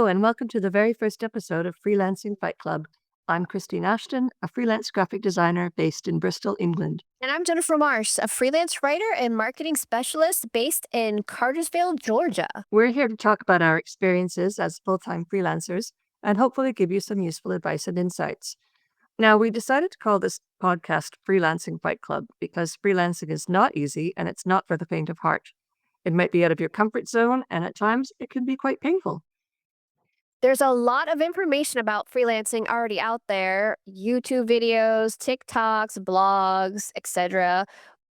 Hello, and welcome to the very first episode of Freelancing Fight Club. I'm Christine Ashton, a freelance graphic designer based in Bristol, England. And I'm Jennifer Marsh, a freelance writer and marketing specialist based in Cartersville, Georgia. We're here to talk about our experiences as full time freelancers and hopefully give you some useful advice and insights. Now, we decided to call this podcast Freelancing Fight Club because freelancing is not easy and it's not for the faint of heart. It might be out of your comfort zone, and at times it can be quite painful. There's a lot of information about freelancing already out there YouTube videos, TikToks, blogs, etc.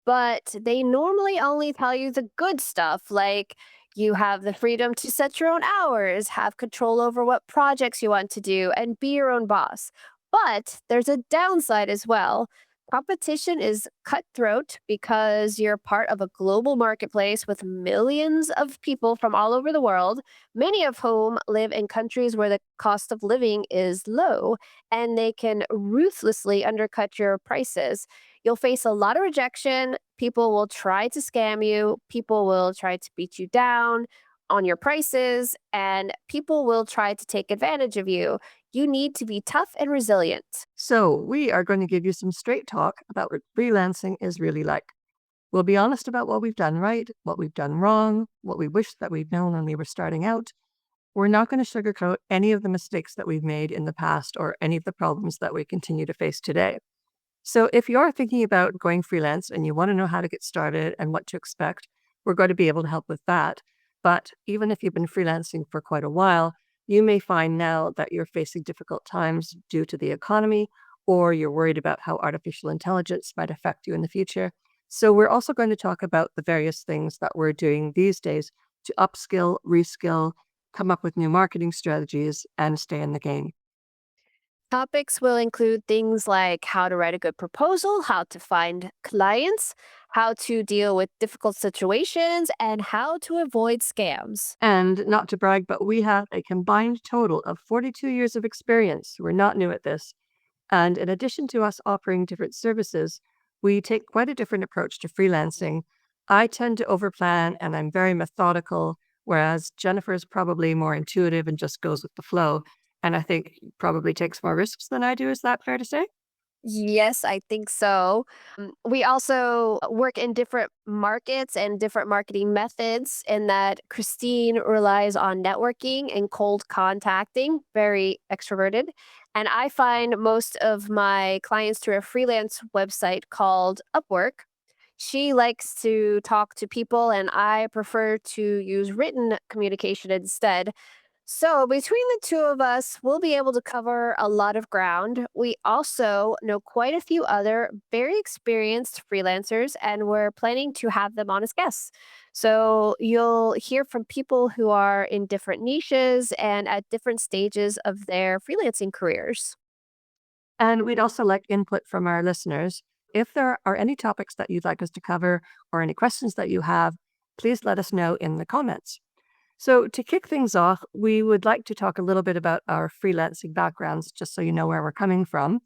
But they normally only tell you the good stuff, like you have the freedom to set your own hours, have control over what projects you want to do, and be your own boss. But there's a downside as well. Competition is cutthroat because you're part of a global marketplace with millions of people from all over the world, many of whom live in countries where the cost of living is low, and they can ruthlessly undercut your prices. You'll face a lot of rejection. People will try to scam you, people will try to beat you down on your prices, and people will try to take advantage of you. You need to be tough and resilient. So, we are going to give you some straight talk about what freelancing is really like. We'll be honest about what we've done right, what we've done wrong, what we wish that we'd known when we were starting out. We're not going to sugarcoat any of the mistakes that we've made in the past or any of the problems that we continue to face today. So, if you're thinking about going freelance and you want to know how to get started and what to expect, we're going to be able to help with that. But even if you've been freelancing for quite a while, you may find now that you're facing difficult times due to the economy, or you're worried about how artificial intelligence might affect you in the future. So, we're also going to talk about the various things that we're doing these days to upskill, reskill, come up with new marketing strategies, and stay in the game. Topics will include things like how to write a good proposal, how to find clients, how to deal with difficult situations, and how to avoid scams. And not to brag, but we have a combined total of 42 years of experience. We're not new at this. And in addition to us offering different services, we take quite a different approach to freelancing. I tend to overplan and I'm very methodical, whereas Jennifer is probably more intuitive and just goes with the flow. And I think probably takes more risks than I do. Is that fair to say? Yes, I think so. We also work in different markets and different marketing methods, in that Christine relies on networking and cold contacting, very extroverted. And I find most of my clients through a freelance website called Upwork. She likes to talk to people, and I prefer to use written communication instead. So, between the two of us, we'll be able to cover a lot of ground. We also know quite a few other very experienced freelancers, and we're planning to have them on as guests. So, you'll hear from people who are in different niches and at different stages of their freelancing careers. And we'd also like input from our listeners. If there are any topics that you'd like us to cover or any questions that you have, please let us know in the comments. So, to kick things off, we would like to talk a little bit about our freelancing backgrounds, just so you know where we're coming from.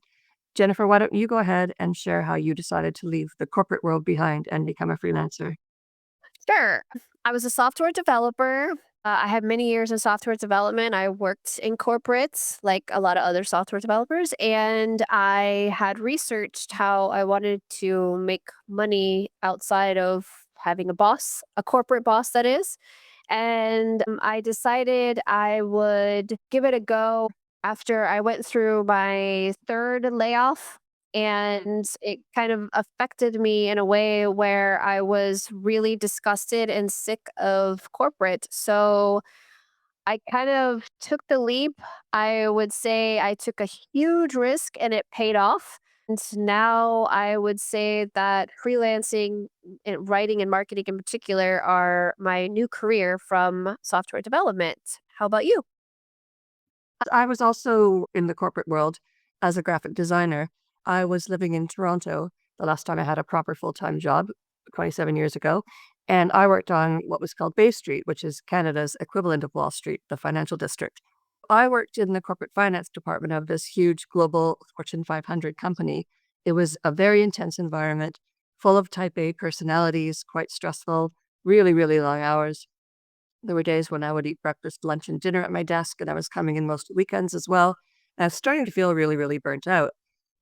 Jennifer, why don't you go ahead and share how you decided to leave the corporate world behind and become a freelancer? Sure. I was a software developer. I had many years in software development. I worked in corporates like a lot of other software developers, and I had researched how I wanted to make money outside of having a boss, a corporate boss, that is. And I decided I would give it a go after I went through my third layoff. And it kind of affected me in a way where I was really disgusted and sick of corporate. So I kind of took the leap. I would say I took a huge risk and it paid off. And now I would say that freelancing, and writing and marketing in particular, are my new career from software development. How about you? I was also in the corporate world as a graphic designer. I was living in Toronto the last time I had a proper full time job 27 years ago. And I worked on what was called Bay Street, which is Canada's equivalent of Wall Street, the financial district. I worked in the corporate finance department of this huge global Fortune 500 company. It was a very intense environment, full of type A personalities, quite stressful, really, really long hours. There were days when I would eat breakfast, lunch, and dinner at my desk, and I was coming in most weekends as well. And I was starting to feel really, really burnt out.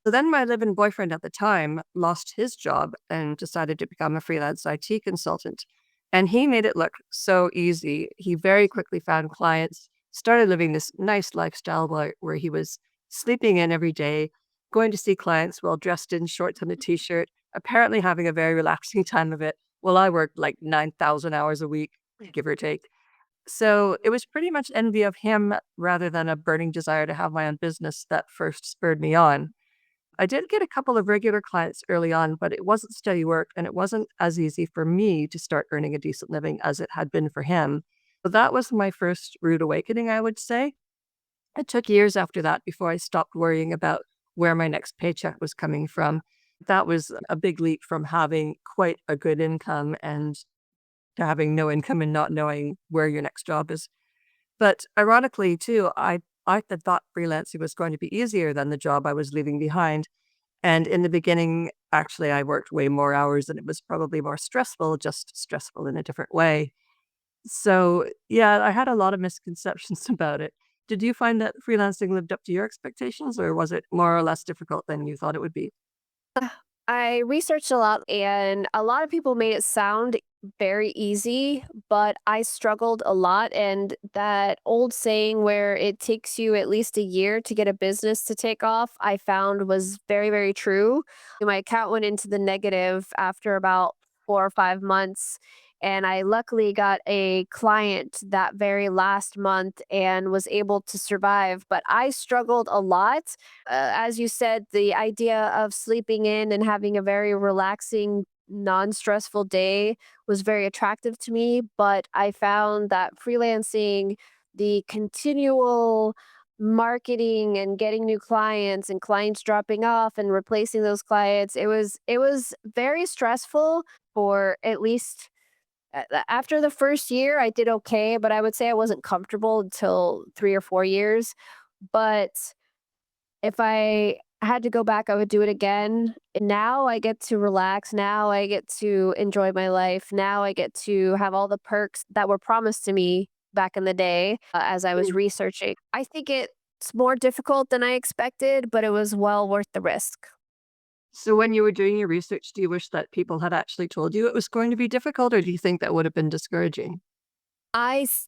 So then my live-in boyfriend at the time lost his job and decided to become a freelance IT consultant. And he made it look so easy. He very quickly found clients, started living this nice lifestyle where he was sleeping in every day, going to see clients well dressed in shorts and a t-shirt, apparently having a very relaxing time of it. Well, I worked like 9,000 hours a week, give or take. So it was pretty much envy of him rather than a burning desire to have my own business that first spurred me on. I did get a couple of regular clients early on, but it wasn't steady work and it wasn't as easy for me to start earning a decent living as it had been for him. So that was my first rude awakening, I would say. It took years after that before I stopped worrying about where my next paycheck was coming from. That was a big leap from having quite a good income and to having no income and not knowing where your next job is. But ironically, too, I had thought freelancing was going to be easier than the job I was leaving behind. And in the beginning, actually, I worked way more hours and it was probably more stressful, just stressful in a different way. So, yeah, I had a lot of misconceptions about it. Did you find that freelancing lived up to your expectations or was it more or less difficult than you thought it would be? I researched a lot, and a lot of people made it sound very easy, but I struggled a lot. And that old saying where it takes you at least a year to get a business to take off, I found was very, very true. My account went into the negative after about 4 or 5 months. And I luckily got a client that very last month and was able to survive. But I struggled a lot, as you said, the idea of sleeping in and having a very relaxing, non stressful day was very attractive to me. But I found that freelancing, the continual marketing and getting new clients and clients dropping off and replacing those clients, it was very stressful for at least after the first year. I did okay, but I would say I wasn't comfortable until 3 or 4 years. But if I had to go back, I would do it again. Now I get to relax. Now I get to enjoy my life. Now I get to have all the perks that were promised to me back in the day as I was Mm. researching. I think it's more difficult than I expected, but it was well worth the risk. So, when you were doing your research, do you wish that people had actually told you it was going to be difficult, or do you think that would have been discouraging?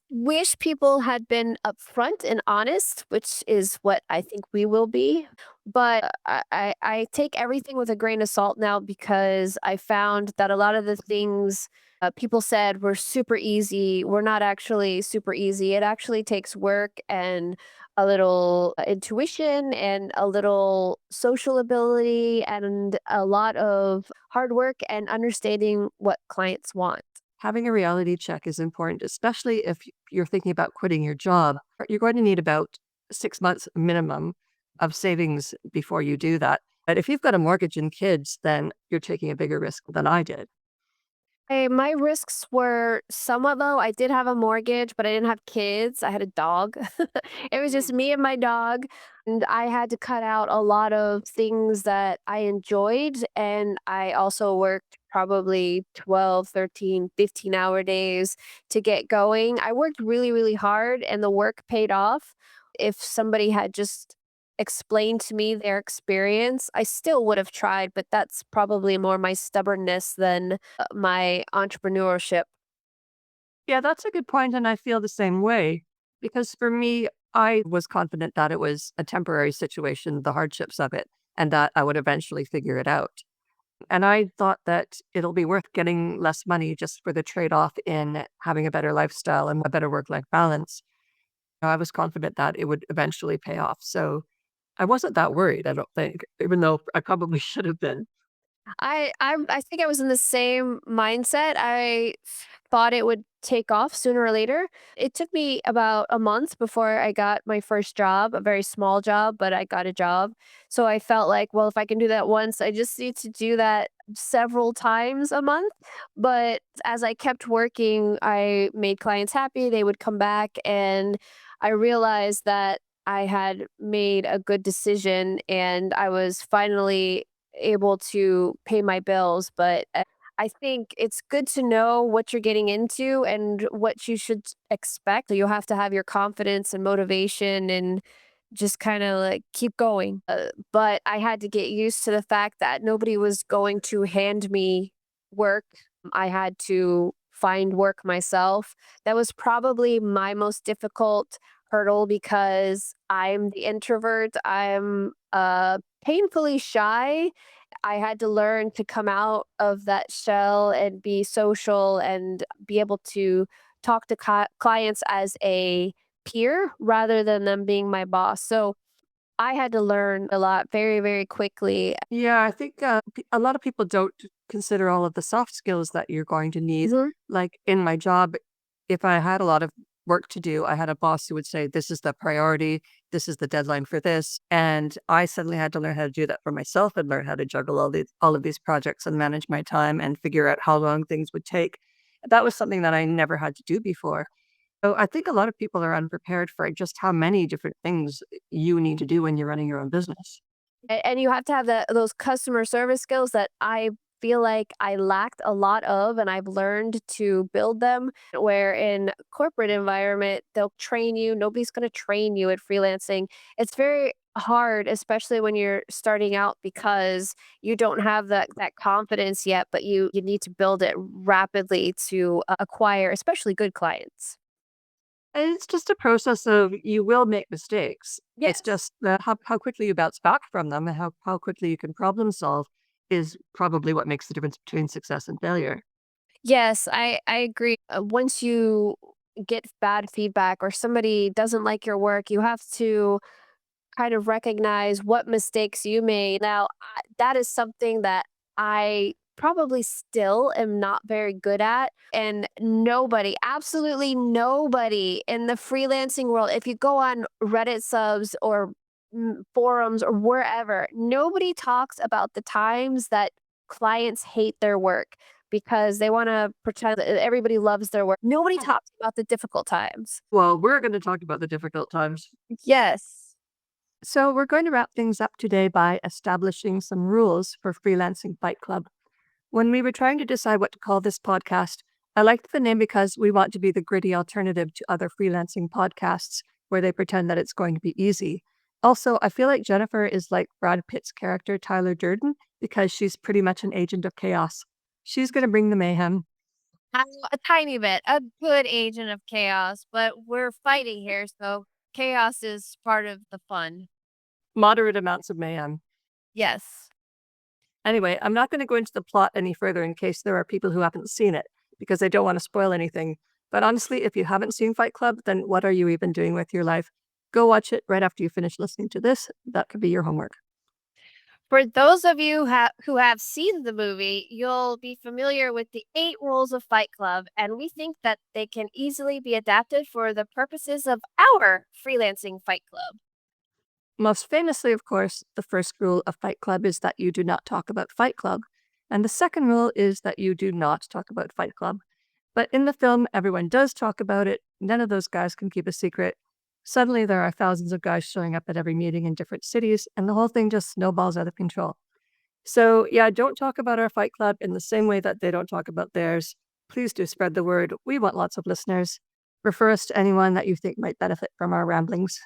Wish people had been upfront and honest, which is what I think we will be. But I take everything with a grain of salt now because I found that a lot of the things people said were super easy were not actually super easy. It actually takes work and a little intuition and a little social ability and a lot of hard work and understanding what clients want. Having a reality check is important, especially if you're thinking about quitting your job. You're going to need about 6 months minimum of savings before you do that. But if you've got a mortgage and kids, then you're taking a bigger risk than I did. My risks were somewhat low. I did have a mortgage, but I didn't have kids. I had a dog. It was just Mm. me and my dog, and I had to cut out a lot of things that I enjoyed, and I also worked probably 12, 13, 15-hour days to get going. I worked really, really hard, and the work paid off. If somebody had just explained to me their experience, I still would have tried, but that's probably more my stubbornness than my entrepreneurship. Yeah, that's a good point, and I feel the same way. Because for me, I was confident that it was a temporary situation, the hardships of it, and that I would eventually figure it out. And I thought that it'll be worth getting less money just for the trade-off in having a better lifestyle and a better work-life balance. I was confident that it would eventually pay off. So I wasn't that worried, I don't think, even though I probably should have been. I think I was in the same mindset. I thought it would take off sooner or later. It took me about a month before I got my first job, a very small job, but I got a job. So I felt like, well, if I can do that once, I just need to do that several times a month. But as I kept working, I made clients happy. They would come back, and I realized that I had made a good decision and I was finally able to pay my bills. But I think it's good to know what you're getting into and what you should expect. So you'll have to have your confidence and motivation and just kind of like keep going. But I had to get used to the fact that nobody was going to hand me work. I had to find work myself. That was probably my most difficult hurdle because I'm the introvert. I'm painfully shy. I had to learn to come out of that shell and be social and be able to talk to clients as a peer rather than them being my boss. So I had to learn a lot very, very quickly. Yeah, I think a lot of people don't consider all of the soft skills that you're going to need. Mhm. Like in my job, if I had a lot of work to do, I had a boss who would say, "This is the priority, this is the deadline for this." And I suddenly had to learn how to do that for myself and learn how to juggle all of these projects and manage my time and figure out how long things would take. That was something that I never had to do before. So I think a lot of people are unprepared for just how many different things you need to do when you're running your own business. And you have to have those customer service skills that I feel like I lacked a lot of, and I've learned to build them. Where in corporate environment, they'll train you. Nobody's going to train you at freelancing. It's very hard, especially when you're starting out, because you don't have that confidence yet, but you need to build it rapidly to acquire, especially good clients. And it's just a process of you will make mistakes. It's Yes. just how quickly you bounce back from them and how quickly you can problem solve is probably what makes the difference between success and failure. Yes, I agree. Once you get bad feedback or somebody doesn't like your work, you have to kind of recognize what mistakes you made. Now, that is something that I probably still am not very good at. And nobody, absolutely nobody in the freelancing world, if you go on Reddit subs or forums or wherever, nobody talks about the times that clients hate their work because they want to pretend that everybody loves their work. Nobody talks about the difficult times. Well, we're going to talk about the difficult times. Yes. So, we're going to wrap things up today by establishing some rules for Freelancing Fight Club. When we were trying to decide what to call this podcast, I liked the name because we want to be the gritty alternative to other freelancing podcasts where they pretend that it's going to be easy. Also, I feel like Jennifer is like Brad Pitt's character, Tyler Durden, because she's pretty much an agent of chaos. She's going to bring the mayhem, A tiny bit, a good agent of chaos, but we're fighting here, so chaos is part of the fun. moderate amounts of mayhem. Yes. Anyway, I'm not going to go into the plot any further in case there are people who haven't seen it, because I don't want to spoil anything. But honestly, if you haven't seen Fight Club, then what are you even doing with your life? Go watch it right after you finish listening to this. That could be your homework. For those of you who have seen the movie, you'll be familiar with the 8 rules of Fight Club, and we think that they can easily be adapted for the purposes of our freelancing Fight Club. Most famously, of course, the first rule of Fight Club is that you do not talk about Fight Club. And the second rule is that you do not talk about Fight Club. But in the film, everyone does talk about it. None of those guys can keep a secret. Suddenly, there are thousands of guys showing up at every meeting in different cities, and the whole thing just snowballs out of control. So, yeah, don't talk about our Fight Club in the same way that they don't talk about theirs. Please do spread the word. We want lots of listeners. Refer us to anyone that you think might benefit from our ramblings.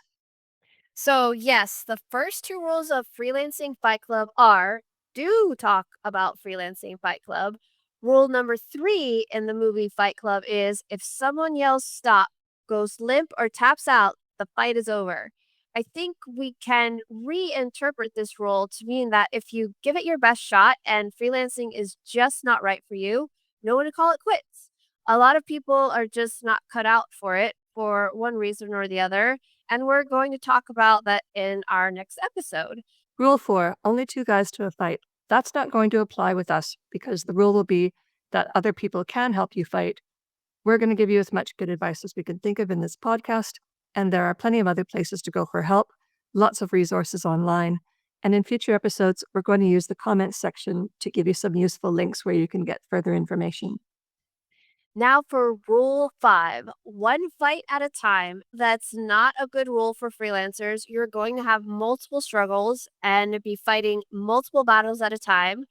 So, yes, the first 2 rules of Freelancing Fight Club are do talk about Freelancing Fight Club. Rule number 3 in the movie Fight Club is if someone yells stop, goes limp, or taps out, the fight is over. I think we can reinterpret this rule to mean that if you give it your best shot and freelancing is just not right for you, no one to call it quits. A lot of people are just not cut out for it for one reason or the other, and we're going to talk about that in our next episode. Rule 4, only two guys to a fight. That's not going to apply with us because the rule will be that other people can help you fight. We're going to give you as much good advice as we can think of in this podcast, and there are plenty of other places to go for help, lots of resources online. And in future episodes, we're going to use the comments section to give you some useful links where you can get further information. Now for rule 5, one fight at a time. That's not a good rule for freelancers. You're going to have multiple struggles and be fighting multiple battles at a time.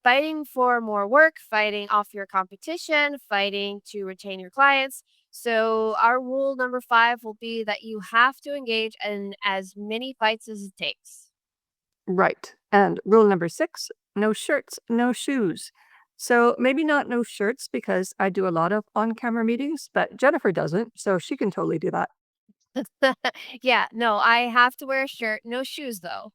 fighting for more work, fighting off your competition, fighting to retain your clients. So, our rule number 5 will be that you have to engage in as many fights as it takes. Right. And rule number 6, no shirts, no shoes. So maybe not no shirts because I do a lot of on camera meetings, but Jennifer doesn't. So she can totally do that. Yeah, no, I have to wear a shirt, no shoes though.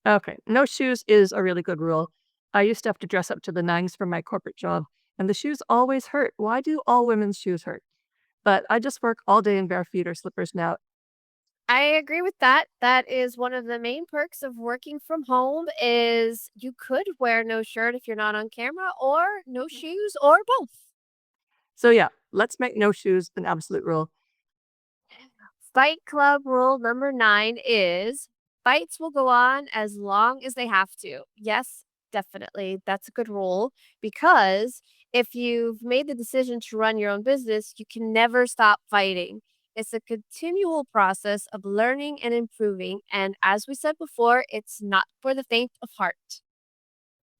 Okay. No shoes is a really good rule. I used to have to dress up to the nines for my corporate job, and the shoes always hurt. Why do all women's shoes hurt? But I just work all day in bare feet or slippers now. I agree with that. That is one of the main perks of working from home is you could wear no shirt if you're not on camera or no shoes or both. So yeah, let's make no shoes an absolute rule. Fight Club rule number 9 is fights will go on as long as they have to. Yes, definitely. That's a good rule because if you've made the decision to run your own business, you can never stop fighting. It's a continual process of learning and improving. And as we said before, it's not for the faint of heart.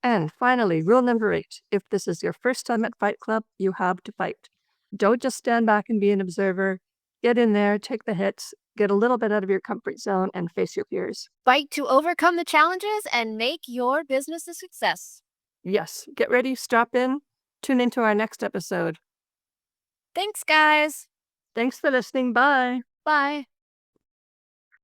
And finally, rule number 8, if this is your first time at Fight Club, you have to fight. Don't just stand back and be an observer. Get in there, take the hits, get a little bit out of your comfort zone, and face your fears. Fight to overcome the challenges and make your business a success. Yes, get ready, strap in, tune into our next episode. Thanks, guys. Thanks for listening. Bye. Bye.